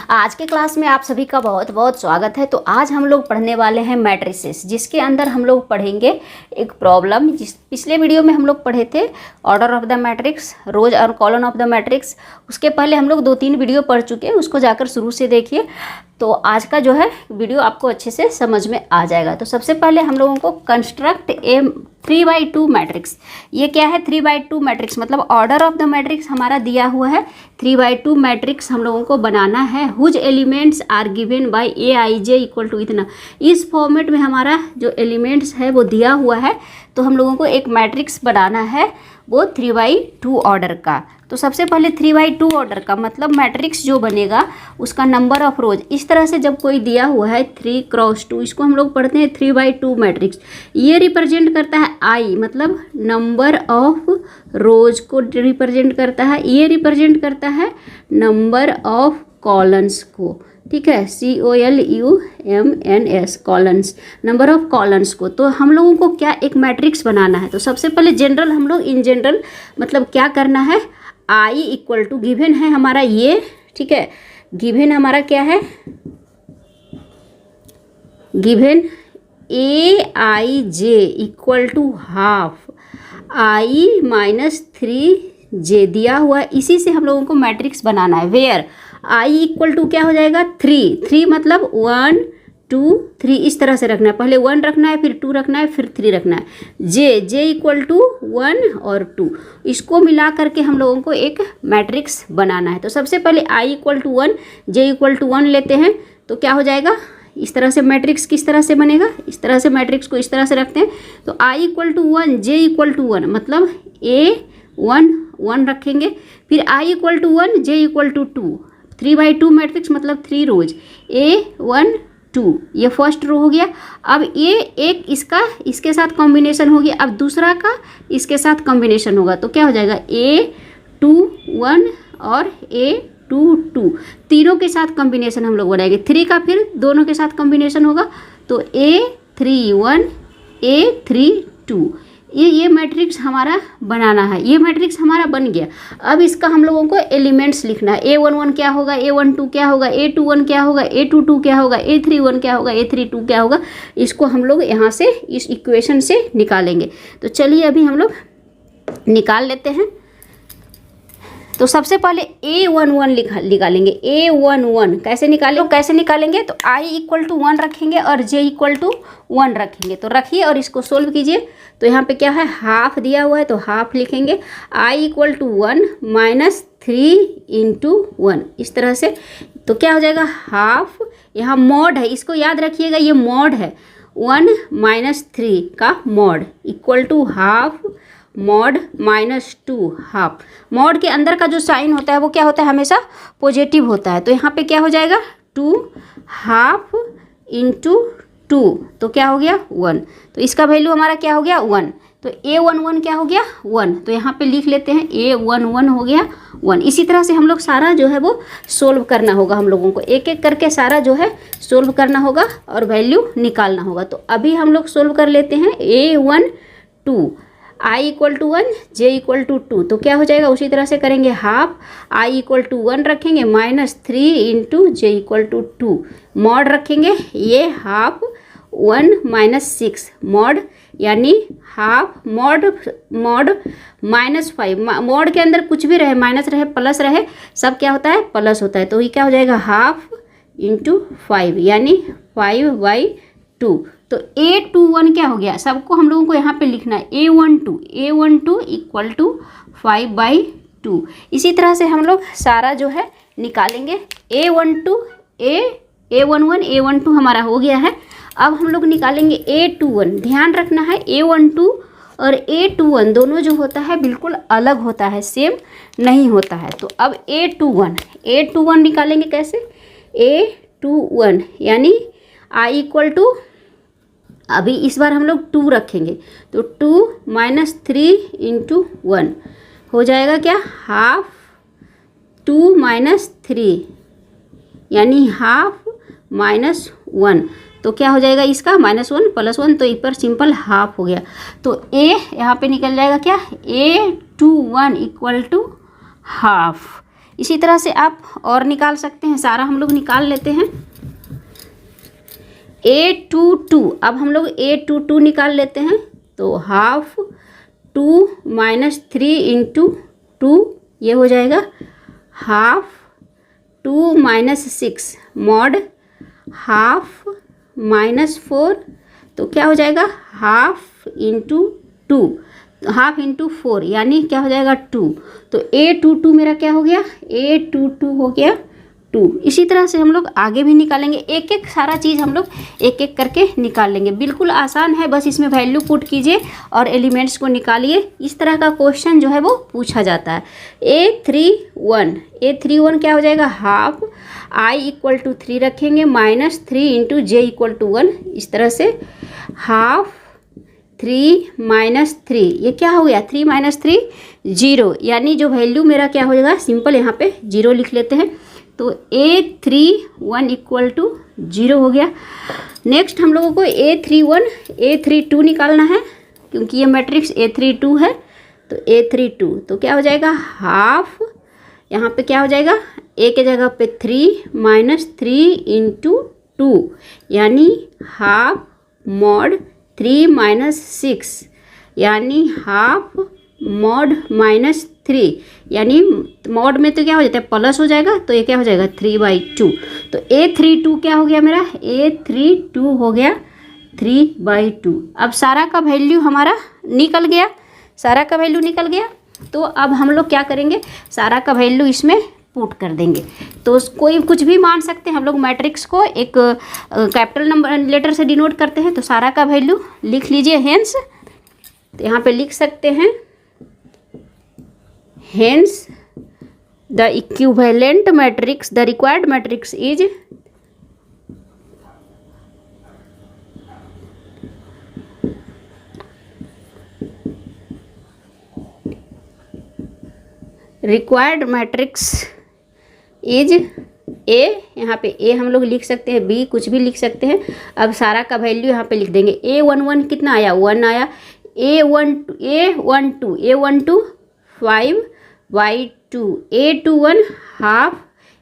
आज के क्लास में आप सभी का बहुत बहुत स्वागत है। तो आज हम लोग पढ़ने वाले हैं मैट्रिसेस, जिसके अंदर हम लोग पढ़ेंगे एक प्रॉब्लम। जिस पिछले वीडियो में हम लोग पढ़े थे ऑर्डर ऑफ द मैट्रिक्स, रोज और कॉलम ऑफ द मैट्रिक्स। उसके पहले हम लोग 2-3 वीडियो पढ़ चुके हैं, उसको जाकर शुरू से देखिए। तो आज का जो है वीडियो आपको अच्छे से समझ में आ जाएगा। तो सबसे पहले हम लोगों को कंस्ट्रक्ट ए 3/2 मैट्रिक्स। ये क्या है 3/2 मैट्रिक्स? मतलब ऑर्डर ऑफ द मैट्रिक्स हमारा दिया हुआ है। 3/2 मैट्रिक्स हम लोगों को बनाना है। Whose elements are given by Aij equal to इतना। इस फॉर्मेट में हमारा जो एलिमेंट्स है वो दिया हुआ है। तो हम लोगों को एक मैट्रिक्स बनाना है, वो 3/2 ऑर्डर का। तो सबसे पहले 3/2 ऑर्डर का मतलब मैट्रिक्स जो बनेगा उसका नंबर ऑफ रोज इस तरह से जब कोई दिया हुआ है 3x2, इसको हम लोग पढ़ते हैं 3/2 मैट्रिक्स। ये रिप्रेजेंट करता है आई, मतलब नंबर ऑफ रोज को रिप्रेजेंट करता है। ये रिप्रेजेंट करता है नंबर ऑफ कॉलम्स को, ठीक है, COLUMNS columns, number of columns को। तो हम लोगों को क्या एक मैट्रिक्स बनाना है। तो सबसे पहले जनरल हम लोग इन जनरल मतलब क्या करना है, आई इक्वल टू गिवन है हमारा ये, ठीक है, गिवन हमारा क्या है, given AIJ equal to half I minus 3J दिया हुआ है। इसी से हम लोगों को मैट्रिक्स बनाना है। वेयर I इक्वल टू क्या हो जाएगा 3 मतलब 1 2 3 इस तरह से रखना है। पहले 1 रखना है, फिर 2 रखना है, फिर 3 रखना है। J इक्वल टू 1 और 2, इसको मिला करके हम लोगों को एक मैट्रिक्स बनाना है। तो सबसे पहले I equal to 1 J equal to 1 लेते हैं। तो क्या हो जाएगा, इस तरह से मैट्रिक्स किस तरह से बनेगा, इस तरह से मैट्रिक्स को इस तरह से रखते हैं। तो I equal to 1 J equal to 1 मतलब A1 रखेंगे, फिर I equal to 1 J equal to 2। 3/2 matrix मतलब 3 रोज, A1 2, ये फर्स्ट रो हो गया। अब ये एक इसका इसके साथ कॉम्बिनेशन हो गया, अब दूसरा का इसके साथ कॉम्बिनेशन होगा। तो क्या हो जाएगा A2 1 और A2 2, तीनों के साथ कॉम्बिनेशन हम लोग बनाएंगे। 3 का फिर दोनों के साथ कॉम्बिनेशन होगा, तो A3 1 A3 2। ये मैट्रिक्स हमारा बनाना है। ये मैट्रिक्स हमारा बन गया। अब इसका हम लोगों को एलिमेंट्स लिखना है। A11 क्या होगा, A12 क्या होगा, A21 क्या होगा, A22 क्या होगा, A31 क्या होगा, A32 क्या होगा। इसको हम लोग यहाँ से इस इक्वेशन से निकालेंगे। तो चलिए अभी हम लोग निकाल लेते हैं। तो सबसे पहले A11 निकालेंगे। A11 कैसे निकालेंगे, तो I इक्वल टू 1 रखेंगे और J इक्वल टू 1 रखेंगे। तो रखिए और इसको सोल्व कीजिए। तो यहाँ पे क्या है, हाफ दिया हुआ है तो हाफ लिखेंगे। I equal to 1 minus 3 into 1 इस तरह से। तो क्या हो जाएगा हाफ, यहाँ मॉड है, इसको याद रखिएगा, ये मॉड है। 1 माइनस 3 का mod equal to half mod minus 2 half. Mod के अंदर का जो साइन होता है वो क्या होता है, हमेशा पॉजिटिव होता है। तो यहाँ पे क्या हो जाएगा 2 हाफ इंटू 2, तो क्या हो गया 1। तो इसका वैल्यू हमारा क्या हो गया 1। तो A11 क्या हो गया 1। तो यहाँ पे लिख लेते हैं A11 हो गया 1। इसी तरह से हम लोग सारा जो है वो सोल्व करना होगा। हम लोगों को एक एक करके सारा जो है सोल्व करना होगा और वैल्यू निकालना होगा। तो अभी हम लोग सोल्व कर लेते हैं। A12 I equal to 1 J equal to 2, तो क्या हो जाएगा उसी तरह से करेंगे। हाफ I इक्वल टू 1 रखेंगे minus 3 into J equal to 2, mod रखेंगे। ये हाफ 1 माइनस 6 मॉड, यानी हाफ मॉड माइनस 5। मॉड के अंदर कुछ भी रहे, माइनस रहे प्लस रहे, सब क्या होता है प्लस होता है। तो ये क्या हो जाएगा हाफ इंटू 5 यानी 5/2। तो A21 क्या हो गया, सबको हम लोगों को यहाँ पे लिखना है A12 इक्वल टू 5/2। इसी तरह से हम लोग सारा जो है निकालेंगे। A12 हमारा हो गया है। अब हम लोग निकालेंगे A21। ध्यान रखना है A12 और A21 दोनों जो होता है बिल्कुल अलग होता है, सेम नहीं होता है। तो अब A21 निकालेंगे कैसे, A21 यानी I इक्वल टू, अभी इस बार हम लोग 2 रखेंगे, तो 2 माइनस 3 इंटू 1 हो जाएगा क्या हाफ 2 माइनस 3 यानी हाफ माइनस 1। तो क्या हो जाएगा इसका -1 + 1, तो इस पर सिंपल हाफ हो गया। तो A यहाँ पे निकल जाएगा क्या, A21 इक्वल टू हाफ। इसी तरह से आप और निकाल सकते हैं, सारा हम लोग निकाल लेते हैं। A22, अब हम लोग A22 निकाल लेते हैं। तो हाफ 2 माइनस 3 इंटू 2, ये हो जाएगा half 2 minus 6 mod half minus 4, तो क्या हो जाएगा हाफ इंटू 2, हाफ इंटू 4 यानी क्या हो जाएगा 2। तो A22 मेरा क्या हो गया, A22 हो गया 2। इसी तरह से हम लोग आगे भी निकालेंगे, एक एक सारा चीज़ हम लोग एक एक करके निकाल लेंगे। बिल्कुल आसान है, बस इसमें वैल्यू पुट कीजिए और एलिमेंट्स को निकालिए। इस तरह का क्वेश्चन जो है वो पूछा जाता है। A31 क्या हो जाएगा, हाफ I इक्वल टू 3 रखेंगे minus 3 into J equal to 1, इस तरह से हाफ 3 माइनस 3, ये क्या हो गया 3 माइनस 3 0, यानी जो वैल्यू मेरा क्या हो जाएगा, सिंपल यहाँ पे 0 लिख लेते हैं। तो A31 इक्वल टू 0 हो गया। नेक्स्ट हम लोगों को A32 निकालना है, क्योंकि ये मैट्रिक्स A32 है। तो A32 तो क्या हो जाएगा, हाफ यहाँ पे क्या हो जाएगा, A के जगह पे 3 माइनस 3 इंटू 2, यानी हाफ मॉड 3 माइनस 6, यानी हाफ मॉड माइनस 3, यानी मॉड में तो क्या हो जाता है प्लस हो जाएगा, तो ये क्या हो जाएगा 3/2। तो A32 क्या हो गया मेरा, A32 हो गया 3/2। अब सारा का वैल्यू हमारा निकल गया, सारा का वैल्यू निकल गया। तो अब हम लोग क्या करेंगे, सारा का वैल्यू इसमें पुट कर देंगे। तो कोई कुछ भी मान सकते हैं, हम लोग मैट्रिक्स को एक कैपिटल नंबर लेटर से डिनोट करते हैं। तो सारा का वैल्यू लिख लीजिए हेंस, तो यहाँ पे लिख सकते हैं hence the equivalent matrix, the required matrix is required matrix is A, यहाँ पे A हम लोग लिख सकते हैं, B कुछ भी लिख सकते हैं। अब सारा का वैल्यू यहाँ पे लिख देंगे। A11 कितना आया, 1 आया। A12 5/2, A21 half,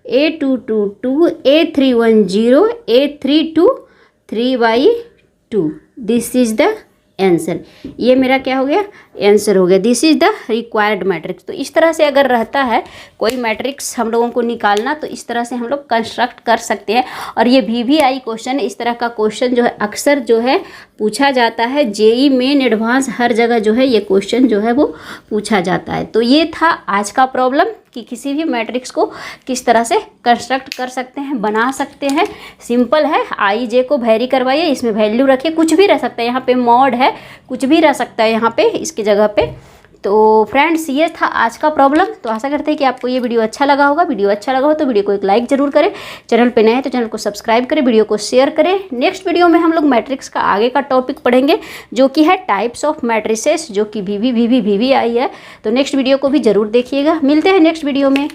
A22 2, A31 0, A32 3/2। This is the answer. ये मेरा क्या हो गया, आंसर हो गया। This is the required matrix. तो इस तरह से अगर रहता है कोई मैट्रिक्स हम लोगों को निकालना, तो इस तरह से हम लोग कंस्ट्रक्ट कर सकते हैं। और ये VVI क्वेश्चन, इस तरह का क्वेश्चन जो है अक्सर जो है पूछा जाता है। JEE मेन एडवांस हर जगह जो है ये क्वेश्चन जो है वो पूछा जाता है। तो ये था आज का प्रॉब्लम कि किसी भी मैट्रिक्स को किस तरह से कंस्ट्रक्ट कर सकते हैं, बना सकते हैं। सिंपल है, IJ को वेरी करवाइए, इसमें वैल्यू रखिए, कुछ भी रह सकता है, यहाँ पे मॉड है, कुछ भी रह सकता है यहाँ पे इसकी जगह पे। तो फ्रेंड्स ये था आज का प्रॉब्लम। तो आशा करते हैं कि आपको ये वीडियो अच्छा लगा होगा। वीडियो अच्छा लगा हो तो वीडियो को एक लाइक जरूर करें, चैनल पे नए हैं तो चैनल को सब्सक्राइब करें, वीडियो को शेयर करें। नेक्स्ट वीडियो में हम लोग मैट्रिक्स का आगे का टॉपिक पढ़ेंगे, जो कि है टाइप्स ऑफ मैट्रिसेस, जो कि VVI है। तो नेक्स्ट वीडियो को भी जरूर देखिएगा। मिलते हैं नेक्स्ट वीडियो में।